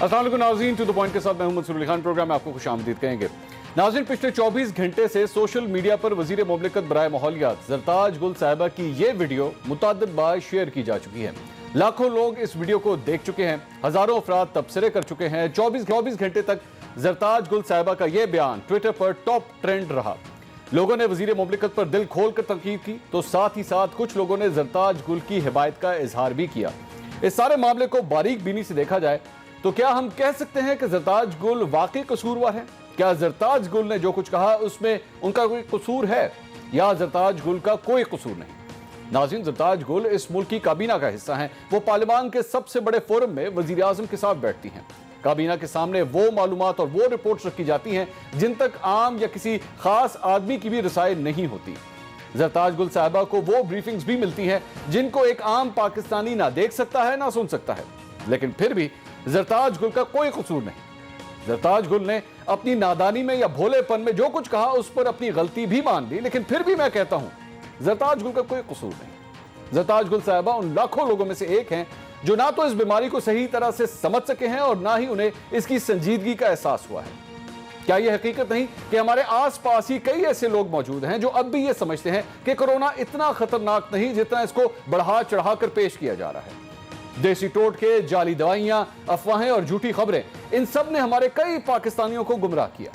अस्सलाम वालेकुम नाज़रीन, टू द पॉइंट के साथ मैं मोहम्मद सुरुल खान प्रोग्राम में आपको खुशामदीद कहेंगे। नाज़रीन, पिछले 24 घंटे से सोशल मीडिया पर वज़ीर मुमलिकत बराए माहौलियात ज़रताज गुल साहिबा की ये वीडियो मुतअद्दिद बार शेयर की जा चुकी है। लाखों लोग इस वीडियो को देख चुके हैं, हजारों अफराद तबसरे कर चुके हैं। 24 घंटे तक ज़रताज गुल साहिबा का यह बयान ट्विटर पर टॉप ट्रेंड रहा। लोगों ने वज़ीर मुमलिकत पर दिल खोल कर तनकीद की, तो साथ ही साथ कुछ लोगों ने ज़रताज गुल की हिमायत का इजहार भी किया। इस सारे मामले को बारीक बीनी से देखा जाए तो क्या हम कह सकते हैं कि ज़रताज गुल वाकई कसूरवार है? क्या ज़रताज गुल ने जो कुछ कहा उसमें उनका कोई कसूर है या ज़रताज गुल का कोई कसूर नहीं? नाज़रीन, ज़रताज गुल इस मुल्क की काबीना का हिस्सा हैं। वो पार्लियामान के सबसे बड़े फोरम में वज़ीर आज़म के साथ बैठती हैं। काबीना के सामने वो मालूमात और वो रिपोर्ट्स रखी जाती हैं जिन तक आम या किसी खास आदमी की भी रसाई नहीं होती। ज़रताज गुल साहिबा को वो ब्रीफिंग्स भी मिलती हैं जिनको एक आम पाकिस्तानी ना देख सकता है ना सुन सकता है। लेकिन फिर भी ज़रताज गुल का कोई कसूर नहीं। ज़रताज गुल ने अपनी नादानी में या भोलेपन में जो कुछ कहा उस पर अपनी गलती भी मान ली, लेकिन फिर भी मैं कहता हूं ज़रताज गुल का कोई कसूर नहीं। ज़रताज गुल साहिबा उन लाखों लोगों में से एक हैं जो ना तो इस बीमारी को सही तरह से समझ सके हैं और ना ही उन्हें इसकी संजीदगी का एहसास हुआ है। क्या यह हकीकत नहीं कि हमारे आसपास ही कई ऐसे लोग मौजूद हैं जो अब भी यह समझते हैं कि कोरोना इतना खतरनाक नहीं जितना इसको बढ़ा चढ़ाकर पेश किया जा रहा है? देसी टोटके, जाली दवाइयां, अफवाहें और झूठी खबरें, इन सब ने हमारे कई पाकिस्तानियों को गुमराह किया।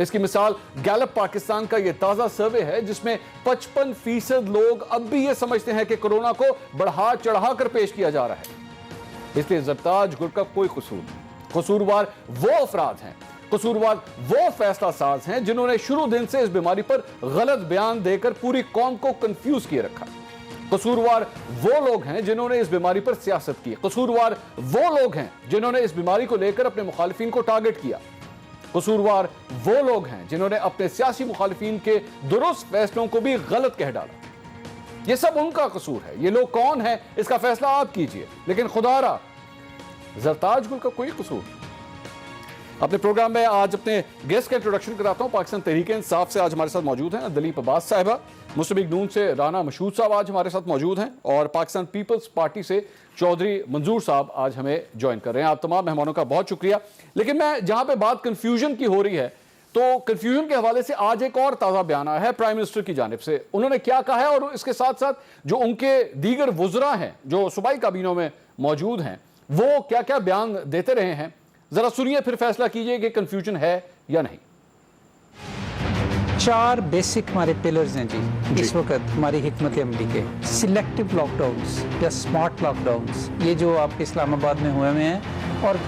इसकी मिसाल गैलप पाकिस्तान का यह ताजा सर्वे है जिसमें 55% लोग अब भी यह समझते हैं कि कोरोना को बढ़ा चढ़ाकर पेश किया जा रहा है। इसलिए ज़रताज गुल का कोई कसूर नहीं। कसूरवार वो अफराद हैं, कसूरवार वो फैसला साज हैं जिन्होंने शुरू दिन से इस बीमारी पर गलत बयान देकर पूरी कौम को कंफ्यूज किए रखा। कसूरवार वो लोग हैं जिन्होंने इस बीमारी पर सियासत की। कसूरवार वो लोग हैं जिन्होंने इस बीमारी को लेकर अपने मुखालिफिन को टारगेट किया। कसूरवार वो लोग हैं जिन्होंने अपने सियासी मुखालिफिन के दुरुस्त फैसलों को भी गलत कह डाला। ये सब उनका कसूर है। ये लोग कौन है इसका फैसला आप कीजिए, लेकिन खुदारा ज़रताज गुल का कोई कसूर नहीं। अपने प्रोग्राम में आज अपने गेस्ट का इंट्रोडक्शन कराता हूं। पाकिस्तान तहरीक इंसाफ से आज हमारे साथ मौजूद हैं दलीप अब्बास साहिबा, मुस्लिम लीग नून से राना मशहूद साहब आज हमारे साथ मौजूद हैं, और पाकिस्तान पीपल्स पार्टी से चौधरी मंजूर साहब आज हमें ज्वाइन कर रहे हैं। आप तमाम मेहमानों का बहुत शुक्रिया। लेकिन मैं जहां पे बात कन्फ्यूजन की हो रही है, तो कन्फ्यूजन के हवाले से आज एक और ताज़ा बयान आया है प्राइम मिनिस्टर की जानिब से। उन्होंने क्या कहा है और इसके साथ साथ जो उनके दीगर वुज़रा हैं जो सूबाई काबीनों में मौजूद हैं वो क्या क्या बयान देते रहे हैं, जरा सुनिए, फिर फैसला कीजिए कि कंफ्यूजन है या नहीं। 4 बेसिक हमारे पिलर्स हैं जी इस वक्त हमारी हिकमत अमली के। सिलेक्टिव लॉकडाउन्स या स्मार्ट लॉकडाउन्स, ये जो आपके इस्लामाबाद में हुए हैं और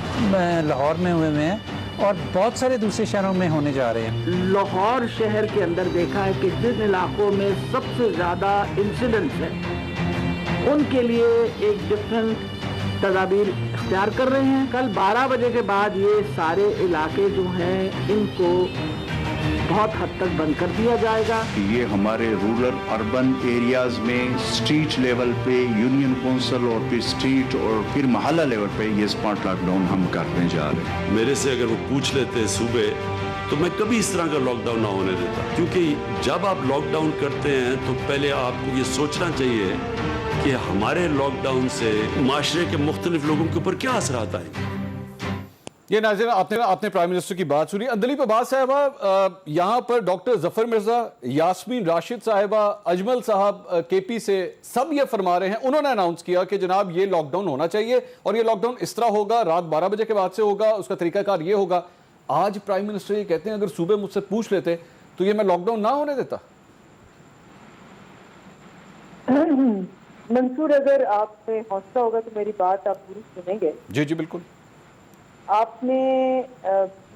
लाहौर में हुए हैं और बहुत सारे दूसरे शहरों में होने जा रहे हैं। लाहौर शहर के अंदर देखा है कि जिन इलाकों में सबसे ज़्यादा इंसिडेंट्स हैं उनके लिए एक डिफरेंट तदाबीर इख्तियार कर रहे हैं। कल 12 बजे के बाद ये सारे इलाके जो हैं इनको बहुत हद तक बंद कर दिया जाएगा। ये हमारे रूरल अर्बन एरियाज में स्ट्रीट लेवल पे यूनियन काउंसिल और फिर स्ट्रीट और फिर मोहल्ला लेवल पे ये स्मार्ट लॉकडाउन हम करने जा रहे हैं। मेरे से अगर वो पूछ लेते सूबे तो मैं कभी इस तरह का लॉकडाउन ना होने देता, क्योंकि जब आप लॉकडाउन करते हैं तो पहले आपको ये सोचना चाहिए कि हमारे लॉकडाउन से माशरे के मुख्तलिफ लोगों के ऊपर क्या असर आता है। ये नाज़रीन, आपने प्राइम मिनिस्टर की बात सुनी। दलीप अब्बास साहबा, यहाँ पर डॉक्टर जफर मिर्जा, यास्मीन राशिद साहिबा, अजमल साहब केपी से सब ये फरमा रहे हैं, उन्होंने अनाउंस किया कि जनाब ये लॉकडाउन होना चाहिए और ये लॉकडाउन इस तरह होगा, रात 12 बजे के बाद से होगा, उसका तरीकाकार ये होगा। आज प्राइम मिनिस्टर ये कहते हैं अगर सूबे मुझसे पूछ लेते तो ये मैं लॉकडाउन ना होने देता। मंसूर, अगर आपने हौसला होगा तो मेरी बात आप पूरी सुनेंगे। जी जी बिल्कुल। आपने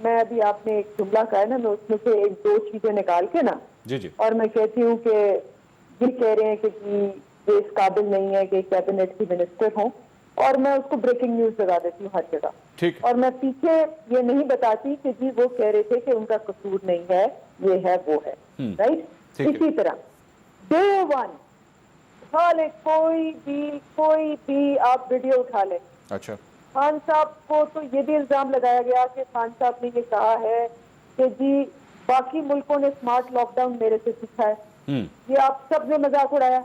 मैं अभी आपने एक जुमला कहा है ना, मैं उसमें से 1-2 चीजें निकाल के ना जी जी और मैं कहती हूँ कि ये कह रहे हैं कि ये इस काबिल नहीं है कि कैबिनेट की मिनिस्टर हों, और मैं उसको ब्रेकिंग न्यूज लगा देती हूँ हर जगह। ठीक। और मैं पीछे ये नहीं बताती कि जी वो कह रहे थे कि उनका कसूर नहीं है, ये है वो है, राइट। इसी तरह डे 1 उठा ले, कोई भी आप वीडियो उठा ले। अच्छा, खान साहब को तो ये भी इल्जाम लगाया गया कि खान साहब ने ये कहा है कि जी बाकी मुल्कों ने स्मार्ट लॉकडाउन मेरे से सीखा है। ये आप सब ने मजाक उड़ाया।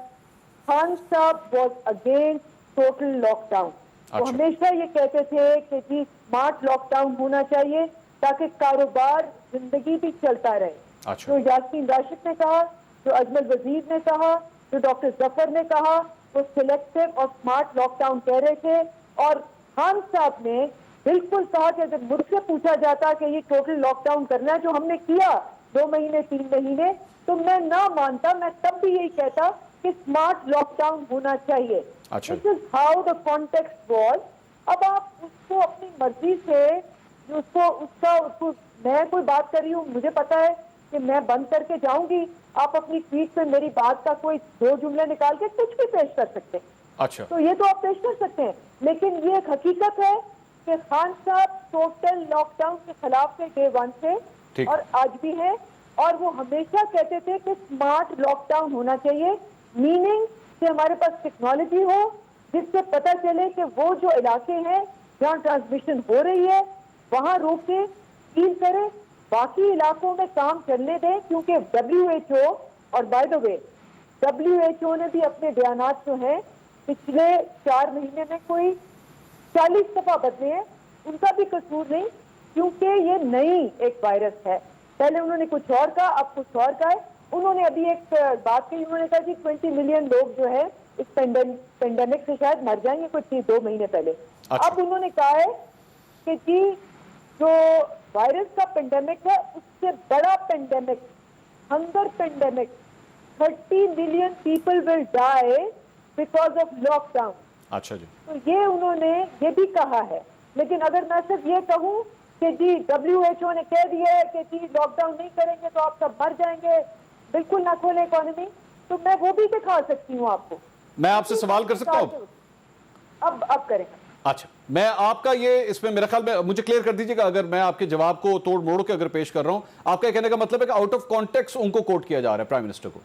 खान साहब वॉज अगेंस्ट टोटल लॉकडाउन। वो हमेशा ये कहते थे कि जी स्मार्ट लॉकडाउन होना चाहिए ताकि कारोबार जिंदगी भी चलता रहे। जो यासीन राशिद ने कहा, जो अजमल वजीर ने कहा, जो डॉक्टर जफर ने कहा, वो सिलेक्टिव और स्मार्ट लॉकडाउन कह रहे थे। और खान साहब ने बिल्कुल कहा कि अगर मुझसे पूछा जाता कि ये टोटल लॉकडाउन करना है जो हमने किया 2 महीने 3 महीने, तो मैं ना मानता, मैं तब भी यही कहता कि स्मार्ट लॉकडाउन होना चाहिए। This is how the context was. अब आप उसको अपनी मर्जी से उसको मैं कोई बात कर रही हूँ, मुझे पता है कि मैं बंद करके जाऊंगी, आप अपनी ट्वीट पे मेरी बात का कोई 2 जुमले निकाल के कुछ भी पेश कर सकते हैं। तो ये तो आप पेश कर सकते हैं, लेकिन ये एक हकीकत है कि खान साहब टोटल लॉकडाउन के खिलाफ थे डे 1 से और आज भी है। और वो हमेशा कहते थे कि स्मार्ट लॉकडाउन होना चाहिए, मीनिंग कि हमारे पास टेक्नोलॉजी हो जिससे पता चले कि वो जो इलाके हैं जहाँ ट्रांसमिशन हो रही है वहां रोके, सील करें, बाकी इलाकों में काम चलने दें। क्योंकि WHO, और बाय द वे WHO ने भी अपने बयानात जो हैं पिछले 4 महीने में कोई 40 दफा बदले हैं, उनका भी कसूर नहीं, क्योंकि ये नई एक वायरस है। पहले उन्होंने कुछ और कहा, अब कुछ और कहा है। उन्होंने अभी एक बात कही, उन्होंने कहा कि 20 मिलियन लोग जो है इस पेंडेमिक से शायद मर जाएंगे कुछ 2 महीने पहले। अब उन्होंने कहा है कि जी जो वायरस का पेंडेमिक है उससे बड़ा pandemic, hunger pandemic, 30 million people will die because of lockdown. अच्छा जी, तो ये उन्होंने ये भी कहा है। लेकिन अगर मैं सिर्फ ये कहूँ कि जी WHO ने कह दिया है कि जी लॉकडाउन नहीं करेंगे तो आप सब मर जाएंगे, बिल्कुल ना खोले इकोनॉमी, तो मैं वो भी दिखा सकती हूँ आपको। मैं आपसे सवाल कर सकता हूँ? अब करेंगे। अच्छा, मैं आपका ये इसमें मेरा ख्याल में मुझे क्लियर कर दीजिएगा अगर मैं आपके जवाब को तोड़ मोड़ के अगर पेश कर रहा हूं। आपका कहने का मतलब है कि आउट ऑफ कॉन्टेक्स्ट उनको कोट किया जा रहा है प्राइम मिनिस्टर को।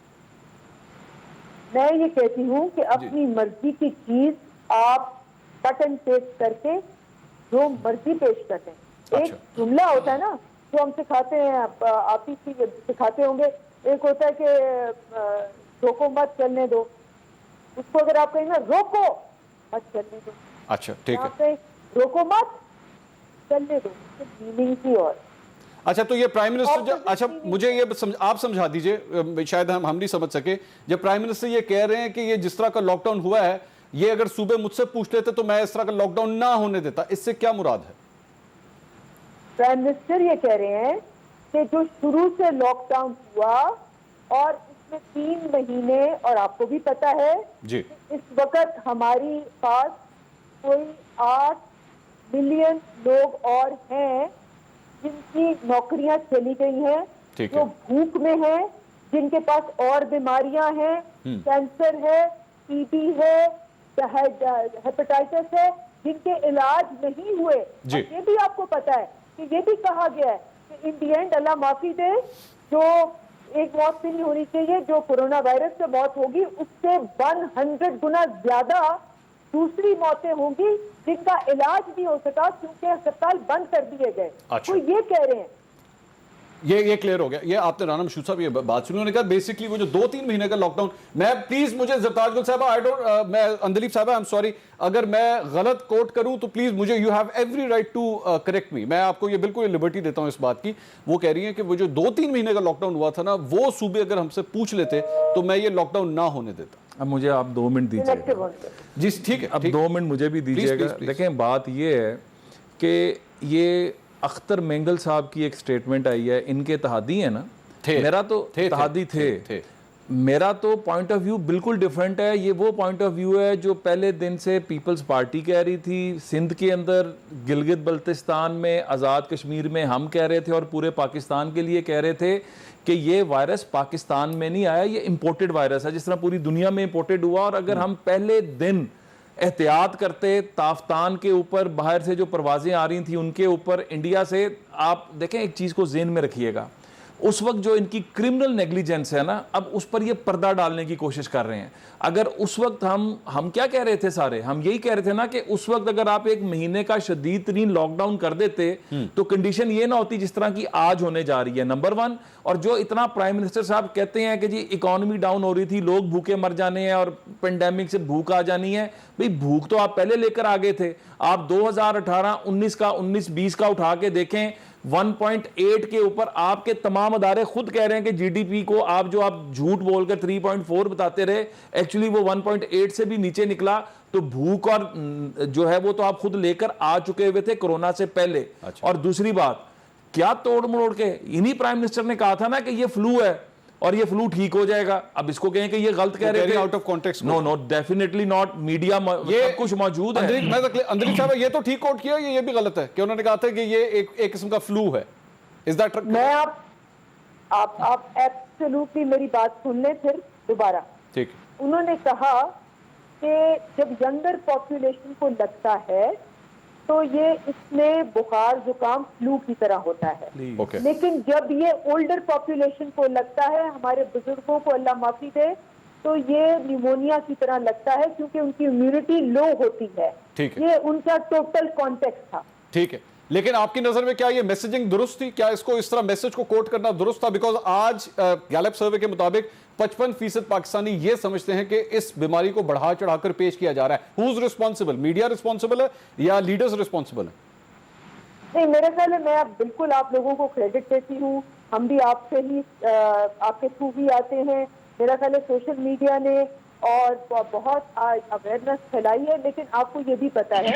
मैं ये कहती हूँ कि अपनी मर्जी की चीज आप कट एंड पेस्ट करके जो मर्जी पेश करते हैं। एक जुमला होता है ना जो हम सिखाते हैं, आप ही सिखाते होंगे, एक होता है कि रोको मत चलने दो, उसको अगर आप कहें ना रोको मत चलने दो, अच्छा ठीक है, रोको मत चलने दो, मीनिंग की। और अच्छा, तो ये प्राइम मिनिस्टर अच्छा मुझे ये आप समझा दीजिए, शायद हम नहीं समझ सके। जब प्राइम मिनिस्टर ये कह रहे हैं कि ये जिस तरह का लॉकडाउन हुआ है, ये अगर सूबे मुझसे पूछ लेते तो मैं इस तरह का लॉकडाउन ना होने देता, इससे क्या मुराद है? प्राइम मिनिस्टर ये कह रहे हैं कि जो शुरू से लॉकडाउन हुआ और इसमें 3 महीने, और आपको भी पता है जी, इस वक्त हमारी पास कोई 8 मिलियन लोग और हैं जिनकी नौकरियां चली गई हैं, जो भूख में हैं, जिनके पास और बीमारियां हैं, कैंसर है, टीबी है, हेपेटाइटिस है, जिनके इलाज नहीं हुए। ये भी आपको पता है कि ये भी कहा गया है कि इन दी एंड अल्लाह माफी दे, जो एक मौत भी नहीं होनी चाहिए, जो कोरोना वायरस से मौत होगी उससे 100 गुना ज्यादा दूसरी मौतें होंगी जिनका इलाज नहीं हो सका क्योंकि अस्पताल बंद कर दिए गए। तो ये कह रहे हैं, ये क्लियर हो गया। ये आपने राना मशहूद साहब ये बात सुनी, उन्होंने कहा बेसिकली वो जो 2-3 महीने का लॉकडाउन, मैं प्लीज मुझे ज़रताज गुल साहब मैं अंदलीब साहब आई एम सॉरी अगर मैं गलत कोट करूं तो प्लीज मुझे, you have every right to correct me, मैं आपको ये बिल्कुल लिबर्टी देता हूं इस बात की। वो कह रही है कि वो जो 2-3 महीने का लॉकडाउन हुआ था ना, वो सूबे अगर हमसे पूछ लेते तो मैं ये लॉकडाउन ना होने देता। अब मुझे आप 2 मिनट दीजिएगा जी, ठीक है, अब 2 मिनट मुझे भी दीजिएगा। देखें बात ये है कि ये अख्तर मेंगल साहब की एक स्टेटमेंट आई है, इनके इत्तेहादी है ना, मेरा तो इत्तेहादी थे, मेरा तो पॉइंट ऑफ व्यू बिल्कुल डिफरेंट है। ये वो पॉइंट ऑफ व्यू है जो पहले दिन से पीपल्स पार्टी कह रही थी, सिंध के अंदर, गिलगित बल्तिस्तान में, आज़ाद कश्मीर में हम कह रहे थे और पूरे पाकिस्तान के लिए कह रहे थे कि ये वायरस पाकिस्तान में नहीं आया, ये इम्पोर्टेड वायरस है, जिस तरह पूरी दुनिया में इम्पोर्टेड हुआ। और अगर हम पहले दिन एहतियात करते, ताफ्तान के ऊपर बाहर से जो परवाजें आ रही थी उनके ऊपर, इंडिया से, आप देखें एक चीज़ को ज़हन में रखिएगा, उस वक्त जो इनकी क्रिमिनल नेग्लिजेंस है ना, अब उस पर ये पर्दा डालने की कोशिश कर रहे हैं। अगर उस वक्त हम क्या कह रहे थे सारे, हम यही कह रहे थे ना कि उस वक्त अगर आप 1 महीने का शदीद तरीन लॉकडाउन कर देते तो कंडीशन ये ना होती जिस तरह की आज होने जा रही है, नंबर 1। और जो इतना प्राइम मिनिस्टर साहब कहते हैं कि जी इकोनॉमी डाउन हो रही थी, लोग भूखे मर जाने हैं और पेंडेमिक से भूख आ जानी है, भाई भूख तो आप पहले लेकर आ गए थे। आप 2018-19 का 19-20 का उठा के देखें, 1.8 के ऊपर आपके तमाम अदारे खुद कह रहे हैं कि जीडीपी को आप झूठ बोलकर 3.4 बताते रहे, एक्चुअली वो 1.8 से भी नीचे निकला। तो भूख और जो है वो तो आप खुद लेकर आ चुके हुए थे कोरोना से पहले। अच्छा। और दूसरी बात, क्या तोड़ मरोड़ के इन्हीं प्राइम मिनिस्टर ने कहा था ना कि ये फ्लू है और ये फ्लू ठीक हो जाएगा। अब इसको कहें कि ये गलत कह रहे थे, out of context. No definitely not, media ये सब कुछ मौजूद है। अंदरीप साहब ये तो ठीक कोट किया, ये भी गलत है कि उन्होंने कहा था कि ये एक किस्म का फ्लू है। Is that true? मैं आप एब्सोल्युटली मेरी बात सुन लें फिर दोबारा। ठीक। उन्होंने कहा कि जब यंगर पॉपुलेशन को लगता है तो ये इसमें बुखार जुकाम फ्लू की तरह होता है। लेकिन जब ये ओल्डर पॉपुलेशन को लगता है, हमारे बुजुर्गों को अल्लाह माफी दे, तो ये निमोनिया की तरह लगता है क्योंकि उनकी इम्यूनिटी लो होती है। ये उनका टोटल कॉन्टेक्स्ट था। ठीक है, लेकिन आपकी नजर में क्या ये मैसेजिंग दुरुस्त थी? क्या इसको इस तरह मैसेज को कोट करना दुरुस्त था? बिकॉज आज गैलप सर्वे के मुताबिक 55% पाकिस्तानी ये समझते हैं कि इस बीमारी को बढ़ा चढ़ाकर पेश किया जा रहा है। Who is responsible? Media responsible है या लीडर्स रिस्पॉन्सिबल है? नहीं, मेरे ख्याल में मैं बिल्कुल आप लोगों को क्रेडिट देती हूँ। हम भी आपसे ही आपके थ्रू ही आते हैं। मेरा ख्याल है सोशल मीडिया ने और बहुत अवेयरनेस फैलाई है, लेकिन आपको ये भी पता है,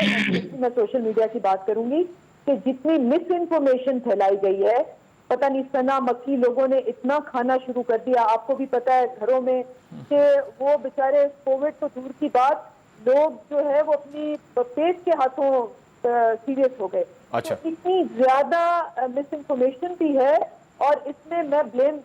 मैं सोशल मीडिया की बात करूंगी, कि जितनी मिस इन्फॉर्मेशन फैलाई गई है, पता नहीं सना मक्खी लोगों ने इतना खाना शुरू कर दिया। आपको भी पता है घरों में कि वो बेचारे कोविड तो दूर की बात, लोग जो है वो अपनी पेट के हाथों सीरियस हो गए। अच्छा। तो इतनी ज्यादा मिस इन्फॉर्मेशन भी है और इसमें मैं ब्लेम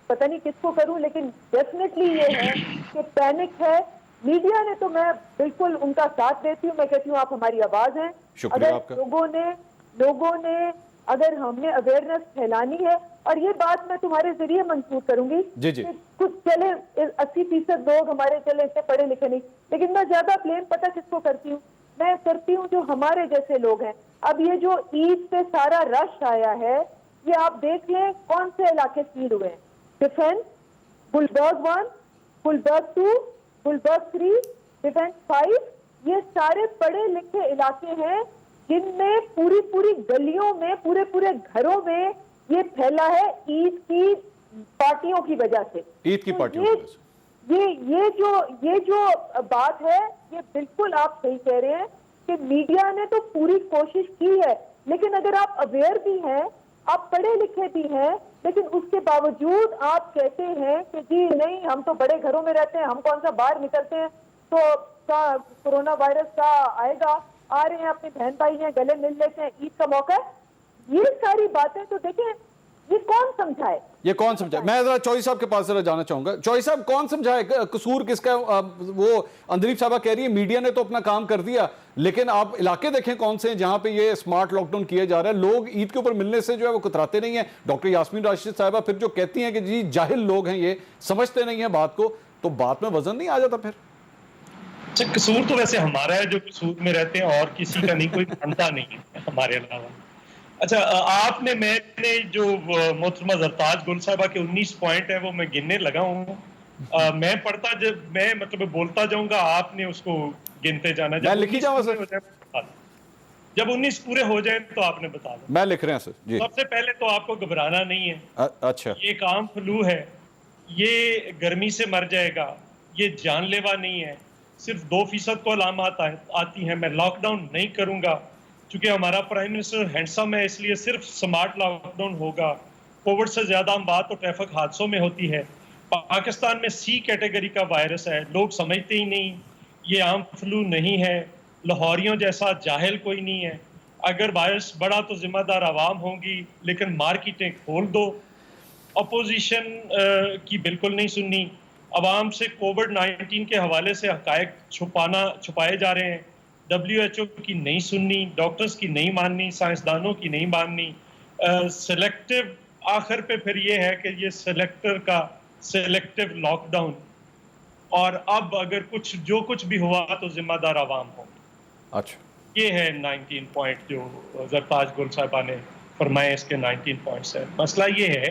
पता नहीं किसको करूं, लेकिन डेफिनेटली ये है कि पैनिक है। मीडिया ने तो मैं बिल्कुल उनका साथ देती हूँ। मैं कहती हूँ आप हमारी आवाज हैं। अगर लोगों ने अगर हमने अवेयरनेस फैलानी है, और ये बात मैं तुम्हारे जरिए मंसूर करूंगी जी जी। कुछ चले 80% लोग हमारे चले इतने पढ़े लिखे नहीं, लेकिन मैं ज्यादा ब्लेम पता किसको करती हूँ? मैं करती हूँ जो हमारे जैसे लोग हैं। अब ये जो ईद पे सारा रश आया है, ये आप देख लें कौन से इलाके सील हुए हैं। डिफेंस, गुलबर्ग 1, गुलबर्ग 2, गुलबर्ग 3, डिफेंस 5, ये सारे पढ़े लिखे इलाके हैं जिनमें पूरी गलियों में, पूरे घरों में ये फैला है ईद की पार्टियों की वजह से। ईद की पार्टियों की वजह से ये जो बात है, ये बिल्कुल आप सही कह रहे हैं कि मीडिया ने तो पूरी कोशिश की है, लेकिन अगर आप अवेयर भी हैं, आप पढ़े लिखे भी हैं, लेकिन उसके बावजूद आप कहते हैं कि जी नहीं, हम तो बड़े घरों में रहते हैं, हम कौन सा बाहर निकलते हैं तो कोरोना वायरस का आएगा, आ रहे हैं अपने बहन भाई हैं, गले मिल लेते हैं, ईद का मौका है। ये सारी बातें तो देखें, ये कौन समझाए? ये कौन समझाए? मैं जरा चौधरी साहब के पास जरा जाना चाहूंगा। चौधरी साहब, कौन समझाए? कसूर किसका? वो अंदरीप साहबा कह रही है मीडिया ने तो अपना काम कर दिया, लेकिन आप इलाके देखें कौन से हैं जहां पे ये स्मार्ट लॉकडाउन किया जा रहा है। लोग ईद के ऊपर मिलने से जो है वो कतराते नहीं है। डॉक्टर यास्मीन राशिद साहिबा फिर जो कहती हैं कि जी जाहिल लोग हैं, ये समझते नहीं है बात को, तो बात में वजन नहीं आ जाता फिर? अच्छा, कसूर तो वैसे हमारा है जो कसूर में रहते हैं, और किसी का नहीं, कोई मानता नहीं है हमारे अलावा। अच्छा, आपने मैंने जो मोहतरमा जरताज गुल साहिबा के 19 पॉइंट है वो मैं गिनने लगा हूँ। मैं पढ़ता जब मैं मतलब बोलता जाऊंगा, आपने उसको गिनते जाना। जब लिखी जाऊँ सर, जब 19 पूरे हो जाए तो आपने बता दो। मैं लिख रहे हैं सर जी। सबसे पहले तो आपको घबराना नहीं है। अच्छा, ये एक आम फ्लू है, ये गर्मी से मर जाएगा, ये जानलेवा नहीं है, सिर्फ 2% को अलामत आती हैं। मैं लॉकडाउन नहीं करूंगा क्योंकि हमारा प्राइम मिनिस्टर हैंडसम है, इसलिए सिर्फ स्मार्ट लॉकडाउन होगा। कोविड से ज्यादा हम बात तो ट्रैफिक हादसों में होती है। पाकिस्तान में C कैटेगरी का वायरस है, लोग समझते ही नहीं, ये आम फ्लू नहीं है। लाहौरियों जैसा जाहिल कोई नहीं है। अगर वायरस बढ़ा तो जिम्मेदार आवाम होंगी, लेकिन मार्केटें खोल दो। अपोजिशन की बिल्कुल नहीं सुननी। अवाम से कोविड-19 के हवाले से हकायक छुपाए जा रहे हैं। WHO की नहीं सुननी, डॉक्टर्स की नहीं माननी, साइंसदानों की नहीं माननी। सिलेक्टिव आखिर पे फिर ये है कि ये सेलेक्टिव लॉकडाउन, और अब अगर जो कुछ भी हुआ तो जिम्मेदार आवाम हो। अच्छा, ये है 19 पॉइंट जो जरताज गुल साहिबा ने फरमाए, इसके 19 पॉइंट्स है। मसला ये है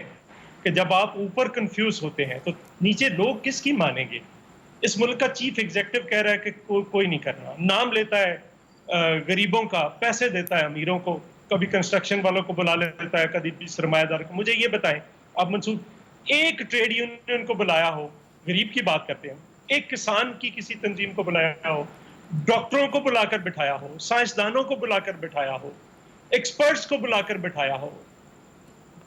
कि जब आप ऊपर कंफ्यूज होते हैं तो नीचे लोग किसकी मानेंगे? इस मुल्क का चीफ एग्जीक्यूटिव कह रहा है कि कोई नहीं करना, नाम लेता है गरीबों का, पैसे देता है अमीरों को, कभी कंस्ट्रक्शन वालों को बुला लेता है, कभी भी सरमायादार को। मुझे ये बताएं, अब मंसूर एक ट्रेड यूनियन को बुलाया हो, गरीब की बात करते हैं, एक किसान की किसी तंजीम को बुलाया हो, डॉक्टरों को बुलाकर बिठाया हो, साइंसदानों को बुलाकर बिठाया हो, एक्सपर्ट्स को बुलाकर बिठाया हो,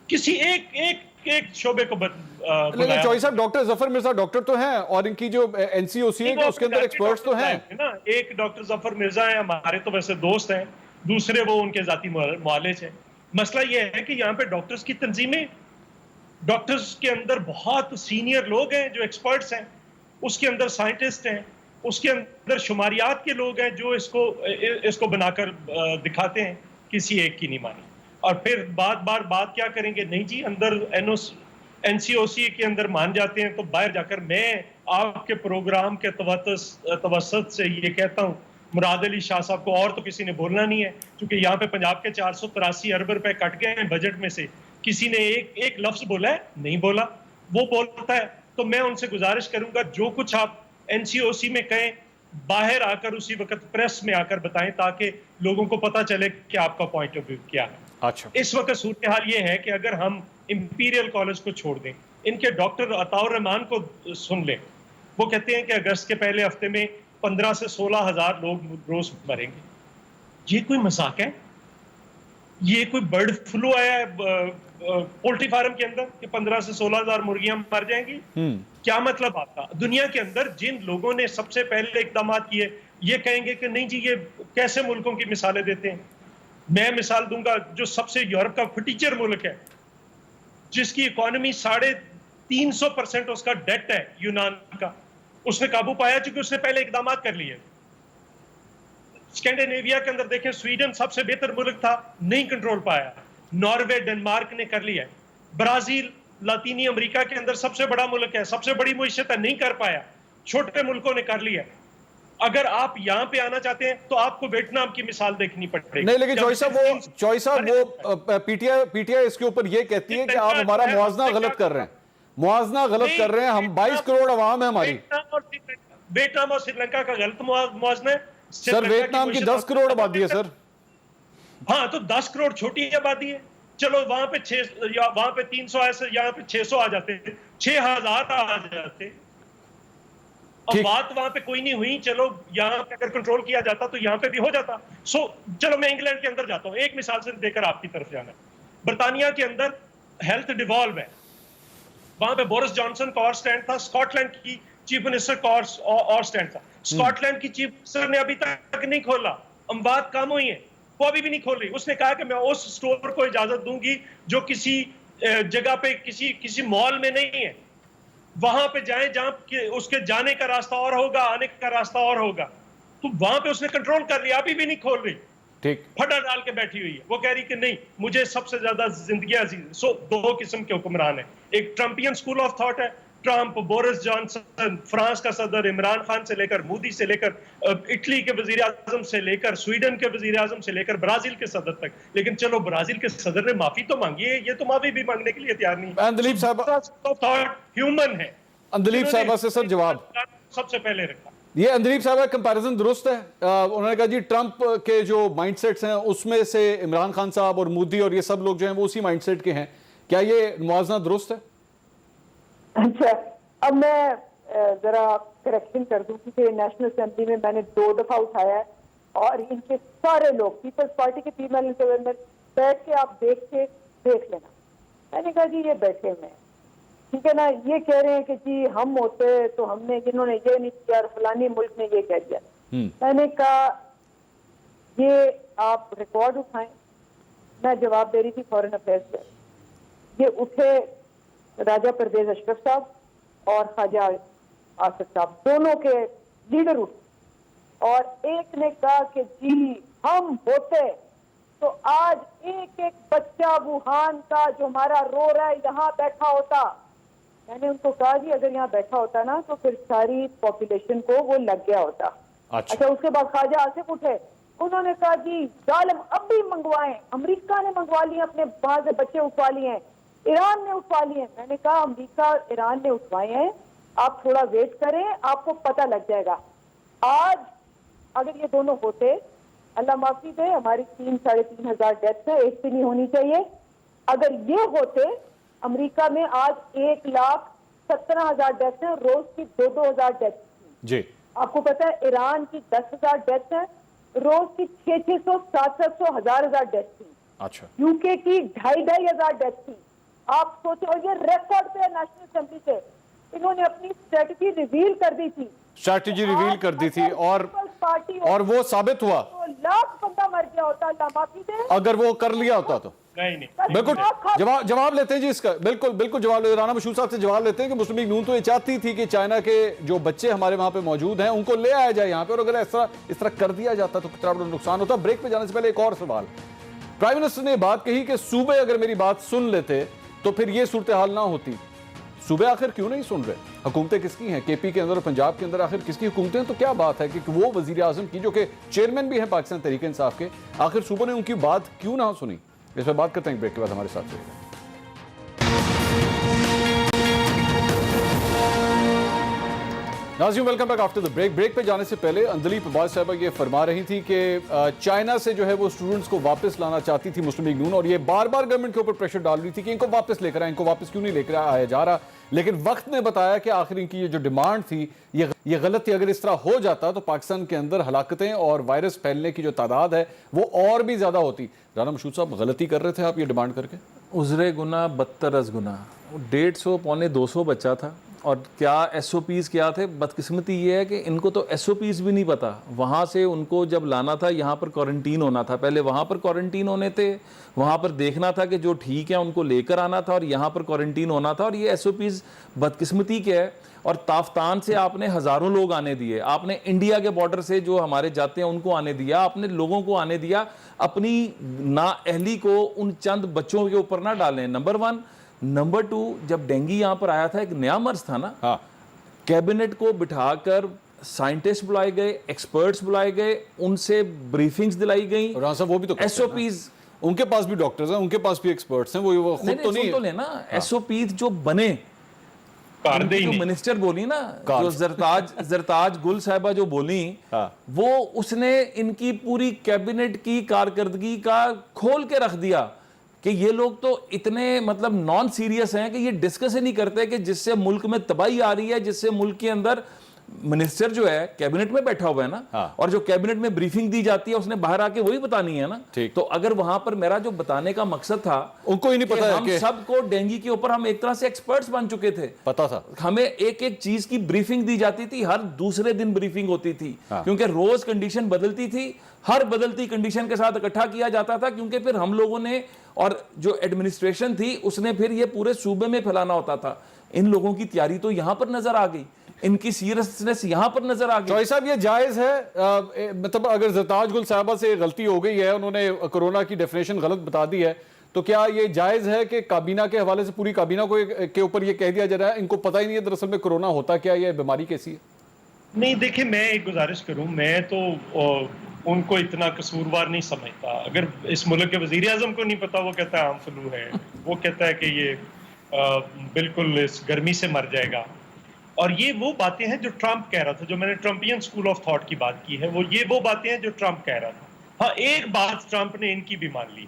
किसी एक शोबे को लेकिन चौधरी साहब, डॉक्टर जफर मिर्जा डॉक्टर तो हैं और इनकी जो एनसीओसी है उसके अंदर एक्सपर्ट्स तो हैं ना। एक डॉक्टर जफर मिर्जा है, हमारे तो वैसे दोस्त हैं, दूसरे वो उनके जाती मुआलिज हैं। मसला ये है कि यहाँ पे डॉक्टर्स की तंजीमें, डॉक्टर्स के अंदर बहुत सीनियर लोग हैं जो एक्सपर्ट्स हैं, उसके अंदर साइंटिस्ट हैं, उसके अंदर शुमारियात के लोग हैं जो इसको बनाकर दिखाते हैं, किसी एक की नहीं मानी। और फिर बात क्या करेंगे? नहीं जी, अंदर एनसीओसी के अंदर मान जाते हैं तो बाहर जाकर मैं आपके प्रोग्राम के तवसत से ये कहता हूँ, मुराद अली शाह साहब को और तो किसी ने बोलना नहीं है, क्योंकि यहाँ पे पंजाब के 483 अरब रुपए कट गए हैं बजट में से, किसी ने एक लफ्ज बोला है? नहीं बोला। वो बोलता है तो मैं उनसे गुजारिश करूंगा, जो कुछ आप एनसीओसी में कहें बाहर आकर उसी वक्त प्रेस में आकर बताएं, ताकि लोगों को पता चले कि आपका पॉइंट ऑफ व्यू क्या है। अच्छा, इस वक्त सूरत हाल ये है कि अगर हम इंपीरियल कॉलेज को छोड़ दें, इनके डॉक्टर अताउर रहमान को सुन लें, वो कहते हैं कि अगस्त के पहले हफ्ते में 15 से 16 हजार लोग रोज मरेंगे। ये कोई मजाक है? ये कोई बर्ड फ्लू आया है पोल्ट्री फार्म के अंदर कि 15 से 16 हजार मुर्गियां मर जाएंगी? क्या मतलब आपका? दुनिया के अंदर जिन लोगों ने सबसे पहले इकदाम किए, ये कहेंगे कि नहीं जी, ये कैसे मुल्कों की मिसालें देते हैं। मैं मिसाल दूंगा, जो सबसे यूरोप का फटीचर मुल्क है, जिसकी इकोनॉमी 350% उसका डेट है, यूनान का, उसने काबू पाया क्योंकि उसने पहले इकदाम कर लिए। स्कैंडिनेविया के अंदर देखें, स्वीडन सबसे बेहतर मुल्क था, नहीं कंट्रोल पाया। नॉर्वे, डेनमार्क ने कर लिया। ब्राजील लातीनी अमेरिका के अंदर सबसे बड़ा मुल्क है, सबसे बड़ी मुईशत है, नहीं कर पाया। छोटे मुल्कों ने कर लिया। अगर आप यहाँ पे आना चाहते हैं तो आपको वियतनाम की मिसाल देखनी पड़ेगी। नहीं, लेकिन चौधरी साहब वो पीटीआई इसके ऊपर ये कहती है कि आप हमारा मुआवजा गलत कर रहे हैं, मुआवजा गलत कर रहे हैं। हम 22 करोड़ आवाम है हमारी। वियतनाम और श्रीलंका का गलत मुआवजा है सर। वियतनाम की 10 करोड़ आबादी है सर। हाँ, तो 10 करोड़ छोटी आबादी है। चलो वहां पे 300 ऐसे, यहाँ पे 600 आ जाते, 6000 आ जाते। अब बात वहां पे कोई नहीं हुई। चलो यहाँ पे अगर कंट्रोल किया जाता तो यहाँ पे भी हो जाता। चलो मैं इंग्लैंड के अंदर जाता हूँ, एक मिसाल से देकर आपकी तरफ जाना। बर्तानिया के अंदर हेल्थ डिवॉल्व है, वहां पे बोरिस जॉनसन का और स्टैंड था, स्कॉटलैंड की चीफ मिनिस्टर का और स्टैंड था। स्कॉटलैंड की चीफ मिनिस्टर ने अभी तक नहीं खोला, अमवात कम हुई है, वो अभी भी नहीं खोल रही। उसने कहा कि मैं उस स्टोर को इजाजत दूंगी जो किसी जगह पे किसी मॉल में नहीं है, वहां पे जाएं जहां उसके जाने का रास्ता और होगा, आने का रास्ता और होगा। तो वहां पे उसने कंट्रोल कर लिया, अभी भी नहीं खोल रही, ठीक फटा डाल के बैठी हुई है। वो कह रही कि नहीं, मुझे सबसे ज्यादा जिंदगी अजीज है। दो किस्म के हुक्मरान है, एक ट्रम्पियन स्कूल ऑफ थॉट है, ट्रंप, बोरिस जॉनसन, फ्रांस का सदर इमरान खान से लेकर मोदी से लेकर इटली के वजीर आजम से लेकर स्वीडन के वजीर आजम से लेकर ब्राजील के सदर तक। लेकिन चलो ब्राजील के सदर ने माफी तो मांगी है, ये तो माफी भी मांगने के लिए तैयार नहीं। अंदलीप साहब ह्यूमन है। अंदलीप साहब से सर जवाब सबसे पहले रखा। ये अंदलीप साहब का कंपैरिजन दुरुस्त है। उन्होंने कहा जी ट्रंप के जो माइंडसेट्स हैं उसमें से इमरान खान साहब और मोदी और ये सब लोग जो हैं वो उसी माइंडसेट के हैं। क्या ये मुआवजा दुरुस्त है? अच्छा, अब मैं जरा करेक्शन कर दूं, क्योंकि नेशनल असेंबली में मैंने 2 दफा उठाया है और इनके सारे लोग पीपल्स पार्टी के फीमेल में बैठ के आप देख लेना। मैंने कहा जी ये बैठे हुए हैं, ठीक है ना, ये कह रहे हैं कि जी हम होते तो हमने, जिन्होंने ये नहीं किया और फलानी मुल्क ने ये कह दिया। मैंने कहा ये आप रिकॉर्ड उठाएं। मैं जवाब दे रही थी फॉरेन अफेयर्स पे, ये उठे राजा परवेज अशरफ साहब और ख्वाजा आसिफ साहब, दोनों के लीडर उठे और एक ने कहा कि जी हम होते तो आज एक एक बच्चा वुहान का जो हमारा रो रहा है यहाँ बैठा होता। मैंने उनको कहा जी अगर यहाँ बैठा होता ना तो फिर सारी पॉपुलेशन को वो लग गया होता। अच्छा उसके बाद ख्वाजा आसिफ उठे, उन्होंने कहा जी जालिम अब भी मंगवाएं। अमेरिका ने मंगवा लिए, अपने वहां से बच्चे उठवा लिए हैं, ईरान ने उठवा लिए। मैंने कहा अमेरिका ईरान ने उठवाए हैं, आप थोड़ा वेट करें, आपको पता लग जाएगा। आज अगर ये दोनों होते, अल्लाह माफी दे, हमारी 3-3.5 हजार डेथ है, एक भी नहीं होनी चाहिए। अगर ये होते, अमेरिका में आज 1,17,000 डेथ है, रोज की 2-2 हजार डेथ जी। आपको पता है ईरान की 10,000 डेथ है, रोज की 600, 700, 1,000 डेथ थी। अच्छा यूके की 2,500 हजार डेथ थी। आप सोचो, और ये रिकॉर्ड पे नेशनल असेंबली से इन्होंने अपनी स्ट्रेटजी रिवील कर दी थी, स्ट्रैटेजी रिवील कर दी थी और वो साबित हुआ। तो लाख बंदा मर गया होता, अल्लाह माफी दे, अगर वो कर लिया होता तो। नहीं बिल्कुल जवाब लेते हैं जी इसका, बिल्कुल जवाब ले। राना मशहूर साहब से जवाब लेते हैं कि मुस्लिम लीग नून तो ये चाहती थी कि चाइना के जो बच्चे हमारे वहां पे मौजूद हैं उनको ले आया जाए यहाँ पे, और अगर इस तरह कर दिया जाता तो कितना बड़ा नुकसान होता। ब्रेक पे जाने से पहले एक और सवाल, प्राइम मिनिस्टर ने बात कही कि सूबे अगर मेरी बात सुन लेते तो फिर ये सूरत हाल ना होती। सूबे आखिर क्यों नहीं सुन रहे? हुकूमतें किसकी हैं? केपी के अंदर और पंजाब के अंदर आखिर किसकी हुकूमतें? तो क्या बात है कि वो वजीर आजम की जो कि चेयरमैन भी हैं पाकिस्तान तहरीक इंसाफ के, आखिर सूबों ने उनकी बात क्यों ना सुनी? इस पर बात करते हैं ब्रेक के बाद, हमारे साथ रहिएगा। नाज़रीन welcome back after the break. Break पे जाने से पहले अंजलि पबाज साहबा ये फरमा रही थी कि चाइना से जो है वो स्टूडेंट्स को वापस लाना चाहती थी मुस्लिम लीग नून, और ये बार बार गवर्नमेंट के ऊपर प्रेशर डाल रही थी कि इनको वापस लेकर आए, इनको वापस क्यों नहीं लेकर आया जा रहा। लेकिन वक्त ने बताया कि आखिर इनकी ये जो डिमांड थी ये गलत थी। अगर इस तरह हो जाता तो पाकिस्तान के अंदर हलाकतें और वायरस फैलने की जो तादाद है वो और भी ज्यादा होती। राना मशहूर साहब, गलती कर रहे थे आप ये डिमांड करके? उज़रे गुना बदतर अज़ गुना। 150-200 बच्चा था, और क्या SOPs क्या थे। बदकिस्मती ये है कि इनको तो SOPs भी नहीं पता। वहाँ से उनको जब लाना था यहाँ पर क्वारंटीन होना था, पहले वहाँ पर क्वारंटीन होने थे, वहाँ पर देखना था कि जो ठीक है उनको लेकर आना था, और यहाँ पर क्वारंटीन होना था। और ये SOPs बदकिस्मती के है। और ताफ्तान से आपने हज़ारों लोग आने दिए, आपने इंडिया के बॉर्डर से जो हमारे जाते हैं उनको आने दिया, आपने लोगों को आने दिया। अपनी नाअहली को उन चंद बच्चों के ऊपर ना डालें, नंबर 1। नंबर 2, जब डेंगू यहाँ पर आया था, एक नया मर्ज था ना। हाँ। कैबिनेट को बिठाकर साइंटिस्ट बुलाए गए, एक्सपर्ट्स बुलाए गए, उनसे ब्रीफिंग्स दिलाई गई। और वो भी तो SOPs, उनके पास भी डॉक्टर्स हैं, उनके पास भी एक्सपर्ट्स हैं, वो खुद तो नहीं तो लेना। SOPs जो बने, जो मिनिस्टर बोली ना, जो जरताज गुल साहिबा जो बोली, वो उसने इनकी पूरी कैबिनेट की कारकर्दगी का खोल के रख दिया कि ये लोग तो इतने मतलब नॉन सीरियस हैं कि ये डिस्कस ही नहीं करते कि जिससे मुल्क में तबाही आ रही है, जिससे मुल्क के अंदर मिनिस्टर जो है कैबिनेट में बैठा हुआ है ना। हाँ। और जो कैबिनेट में ब्रीफिंग दी जाती है उसने बाहर आके वही बतानी है ना। तो अगर वहां पर मेरा जो बताने का मकसद था, उनको ही नहीं पता, हम सबको डेंगू के ऊपर हम एक तरह से एक्सपर्ट्स बन चुके थे, पता था हमें एक एक चीज की ब्रीफिंग दी जाती थी, हर दूसरे दिन ब्रीफिंग होती थी। हाँ। क्योंकि रोज कंडीशन बदलती थी, हर बदलती कंडीशन के साथ इकट्ठा किया जाता था, क्योंकि फिर हम लोगों ने और जो एडमिनिस्ट्रेशन थी उसने फिर ये पूरे सूबे में फैलाना होता था। इन लोगों की तैयारी तो यहां पर नजर आ गई, इनकी सीरियसनेस यहां पर नजर आ गई। चौधरी साहब, ये जायज है? मतलब अगर जरताज गुल साहबा से गलती हो गई है, उन्होंने कोरोना की डेफिनेशन गलत बता दी है, तो क्या ये जायज है कि काबीना के हवाले से पूरी काबीना को के ऊपर ये कह दिया जा रहा है इनको पता ही नहीं है दरअसल में कोरोना होता क्या, ये बीमारी कैसी है? नहीं, देखिए मैं एक गुजारिश करूं, मैं तो उनको इतना कसूरवार नहीं समझता। अगर इस मुल्क के वजीर आजम को नहीं पता, वो कहता है आम फ्लू है, वो कहता है कि ये बिल्कुल इस गर्मी से मर जाएगा। और ये वो बातें हैं जो ट्रंप कह रहा था, जो मैंने ट्रम्पियन स्कूल ऑफ थॉट की बात की है, वो बातें हैं जो ट्रंप कह रहा था। हाँ, एक बात ट्रंप ने इनकी भी मान ली।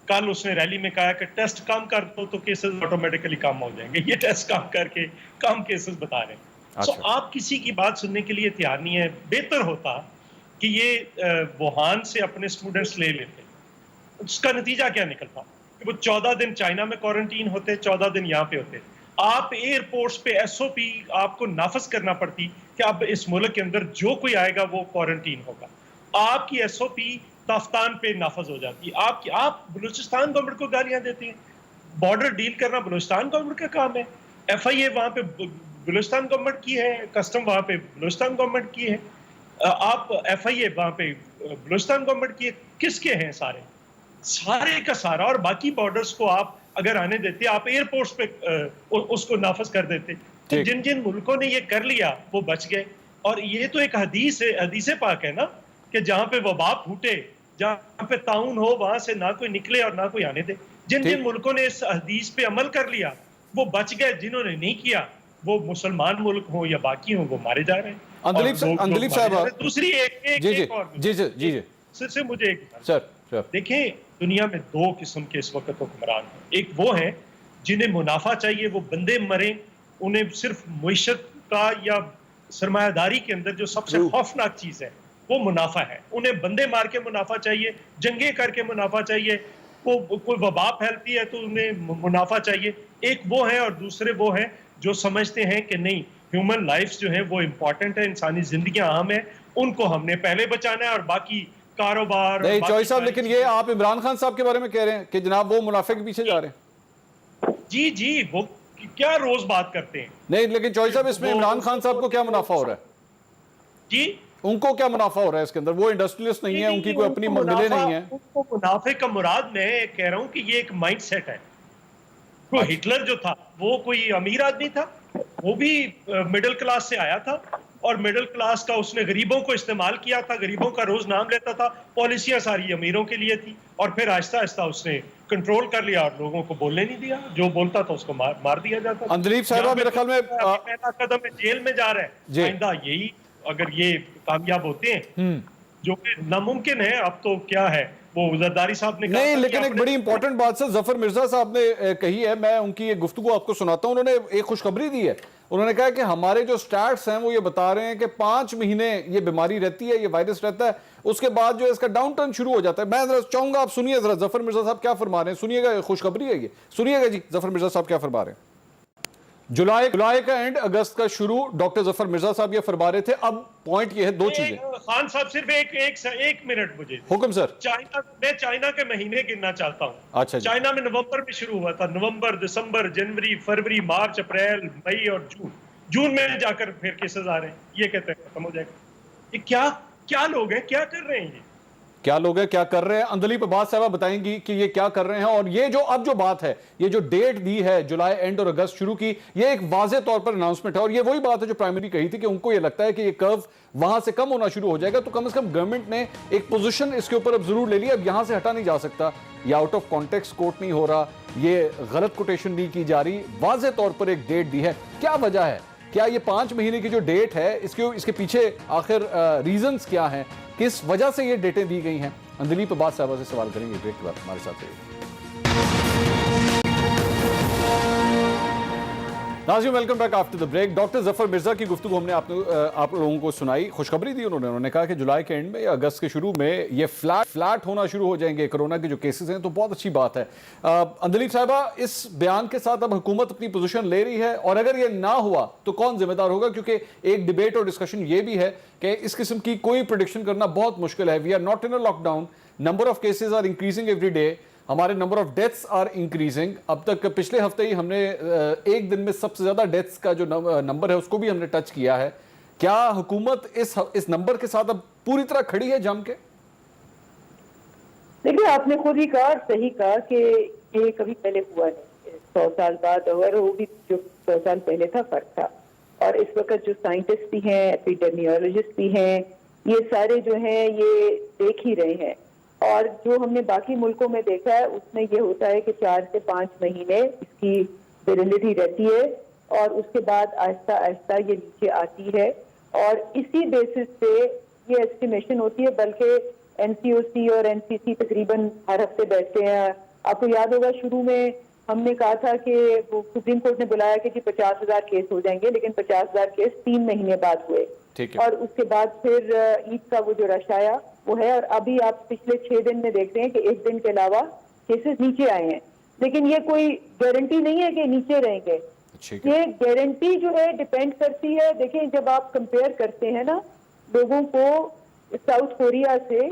कल उसने रैली में कहा कि टेस्ट कम कर दो तो केसेस ऑटोमेटिकली कम हो जाएंगे। ये टेस्ट कम करके कम केसेस बता रहे हैं। सो आप किसी की बात सुनने के लिए तैयार नहीं है। बेहतर होता कि ये वुहान से अपने स्टूडेंट्स ले लेते। उसका नतीजा क्या निकलता कि वो 14 दिन चाइना में क्वारंटीन होते, 14 दिन यहाँ पे होते। आप एयरपोर्ट्स पे SOP आपको नाफज करना पड़ती कि अब इस मुल्क के अंदर जो कोई आएगा वो क्वारंटीन होगा। आपकी SOP ताफ्तान पे नाफज हो जाती है। आप बलूचिस्तान गवर्नमेंट को गालियां देती हैं। बॉर्डर डील करना बलूचिस्तान गवर्नमेंट का काम है। FIA वहां पे बलूचिस्तान गवर्नमेंट की है, कस्टम वहां पे बलूचिस्तान गवर्नमेंट की है, आप FIA वहां पे बलूचिस्तान गवर्नमेंट की है। किसके हैं सारे? सारे का सारा, और बाकी बॉर्डर्स को आप अगर आने देते, आप एयरपोर्ट्स पे उसको नाफज कर देते, तो जिन जिन मुल्कों ने ये कर लिया वो बच गए। और ये तो एक हदीस है, हदीस पाक है ना, कि जहां पे वबा फूटे, जहां पे ताउन हो, वहां से ना कोई निकले और ना कोई आने दे। जिन जिन मुल्कों ने इस हदीस पे अमल कर लिया वो बच गए, जिन्होंने नहीं किया, वो मुसलमान मुल्क हो या बाकी हो, वो मारे जा रहे हैं। अंदलीप साहब, दूसरी एक और सिर्फ मुझे एक सर देखें, दुनिया में दो किस्म के इस वक्त हुक्मरान हैं। एक वो हैं जिन्हें मुनाफा चाहिए, वो बंदे मरे, उन्हें सिर्फ मुईशत का या सरमायादारी के अंदर जो सबसे खौफनाक चीज है वो मुनाफा है। उन्हें बंदे मार के मुनाफा चाहिए, जंगे करके मुनाफा चाहिए, कोई वबा फैलती है तो उन्हें मुनाफा चाहिए। एक वो है, और दूसरे वो हैं जो समझते हैं कि नहीं, ह्यूमन लाइफ्स जो है वो इंपॉर्टेंट है, इंसानी जिंदगियां अहम है, उनको हमने पहले बचाना है और बाकी कारोबार नहीं। चौधरी साहब, लेकिन ये आप इमरान खान साहब के बारे में कह रहे हैं कि जनाब वो मुनाफे के पीछे जा रहे हैं। जी वो क्या रोज बात करते हैं। नहीं, लेकिन चौधरी साहब, इसमें इमरान खान साहब को क्या मुनाफा हो रहा है? जी, उनको क्या मुनाफा हो रहा है इसके अंदर? वो इंडस्ट्रियलिस्ट नहीं है, उनकी कोई अपनी मंजिलें नहीं है। उनको मुनाफे का मुराद, मैं कह रहा हूं कि ये एक माइंड सेट है। तो हिटलर जो था वो कोई अमीर आदमी था, वो भी मिडिल क्लास से आया था, और मिडिल क्लास का उसने गरीबों को इस्तेमाल किया था, गरीबों का रोज नाम लेता था, पॉलिसियां सारी अमीरों के लिए थी, और फिर आहिस्ता आहिस्ता उसने कंट्रोल कर लिया और लोगों को बोलने नहीं दिया, जो बोलता था उसको मार दिया जाता था। अंदलीप साहब, मेरे ख्याल में पहला कदम जेल में जा रहा है, आइंदा यही अगर ये कामयाब होते हैं, जो कि नामुमकिन है, अब तो क्या है वो जरदारी साहब ने नहीं, लेकिन एक बड़ी इंपॉर्टेंट बात सर जफर मिर्जा साहब ने कही है, मैं उनकी एक गुफ्तगू आपको सुनाता हूं। उन्होंने एक खुशखबरी दी है। उन्होंने कहा कि हमारे जो स्टैट्स हैं वो ये बता रहे हैं कि 5 महीने ये बीमारी रहती है, ये वायरस रहता है, उसके बाद जो इसका डाउन टर्न शुरू हो जाता है। मैं जरा चाहूंगा आप सुनिए जरा जफर मिर्जा साहब क्या फरमा रहे हैं, सुनिएगा, खुशखबरी है ये, सुनिएगा जी जफर मिर्जा साहब क्या फरमा रहे हैं। जुलाई का एंड, अगस्त का शुरू, डॉक्टर जफर मिर्जा साहब ये फरमा रहे थे। अब पॉइंट ये है, दो चीजें। खान साहब सिर्फ एक मिनट मुझे हुक्म सर। मैं चाइना के महीने गिनना चाहता हूँ। अच्छा, चाइना में नवंबर में शुरू हुआ था, नवंबर, दिसंबर, जनवरी, फरवरी, मार्च, अप्रैल, मई और जून में जाकर फिर केसेस आ रहे हैं। ये कहते हैं खत्म हो जाएगा। ये क्या लोग हैं, क्या कर रहे हैं, ये क्या लोग हैं, क्या कर रहे हैं? अंदलीप अब्बास साहब बताएंगी कि ये क्या कर रहे हैं। और ये जो बात है, ये जो डेट दी है जुलाई एंड और अगस्त शुरू की, ये एक वाज़ेह तौर पर अनाउंसमेंट है। और ये वही बात है जो प्राइमरी कही थी कि उनको ये लगता है कि ये कर्व वहां से कम होना शुरू हो जाएगा, तो कम से कम गवर्नमेंट ने एक पोजीशन इसके ऊपर अब जरूर ले ली। अब यहां से हटा नहीं जा सकता, ये आउट ऑफ कॉन्टेक्स्ट कोट नहीं हो रहा, ये गलत कोटेशन नहीं की जा रही, वाज़ेह तौर पर एक डेट दी है। क्या वजह है? क्या ये 5 महीने की जो डेट है, इसके पीछे आखिर रीजंस क्या हैं, किस वजह से ये डेटें दी गई हैं? अंदलीप अब्बास साहब से सवाल करेंगे ब्रेक के बाद। हमारे साथ रहिए। नाज़रीन, welcome back after the break. Doctor Zafar Mirza की गुफ्तगू हमने आप लोगों को सुनाई, खुशखबरी दी उन्होंने कहा कि जुलाई के एंड में या अगस्त के शुरू में ये फ्लैट होना शुरू हो जाएंगे कोरोना के जो केसेस हैं, तो बहुत अच्छी बात है। अंदलीप साहिबा, इस बयान के साथ अब हुकूमत अपनी पोजीशन ले रही है, और अगर ये ना हुआ तो कौन जिम्मेदार होगा? क्योंकि एक डिबेट और डिस्कशन ये भी है कि इस किस्म की कोई प्रेडिक्शन करना बहुत मुश्किल है। We are not in a lockdown, number of cases are increasing every day, हमारे number of deaths are increasing. अब तक पिछले हफ्ते ही हमने एक दिन में सबसे ज्यादा डेथ्स का जो नंबर है उसको भी हमने टच किया है। क्या हुकूमत इस नंबर के साथ अब पूरी तरह खड़ी है जम के? देखिए, आपने खुद ही कहा, सही कहा कि ये कभी पहले हुआ नहीं। 100 साल बाद, अगर वो भी जो 100 साल पहले था फर्क था। और इस वक्त जो साइंटिस्ट भी हैं, एपिडेमियोलॉजिस्ट भी हैं, ये सारे जो हैं ये देख ही रहे हैं। और जो हमने बाकी मुल्कों में देखा है उसमें ये होता है कि 4 से 5 महीने इसकी वेलिडिटी रहती है, और उसके बाद आहिस्ता आहिस्ता ये नीचे आती है, और इसी बेसिस पे ये एस्टिमेशन होती है। बल्कि NCOC और NCC तकरीबन हर हफ्ते बैठते हैं। आपको याद होगा शुरू में हमने कहा था कि वो सुप्रीम कोर्ट ने बुलाया कि 50,000 केस हो जाएंगे, लेकिन 50,000 केस 3 महीने बाद हुए, और उसके बाद फिर ईद का वो जो रश आया वो है। और अभी आप पिछले 6 दिन में देख रहे हैं कि एक दिन के अलावा केसेस नीचे आए हैं, लेकिन ये कोई गारंटी नहीं है कि नीचे रहेंगे। ये गारंटी जो है डिपेंड करती है, देखिए जब आप कंपेयर करते हैं ना लोगों को साउथ कोरिया से,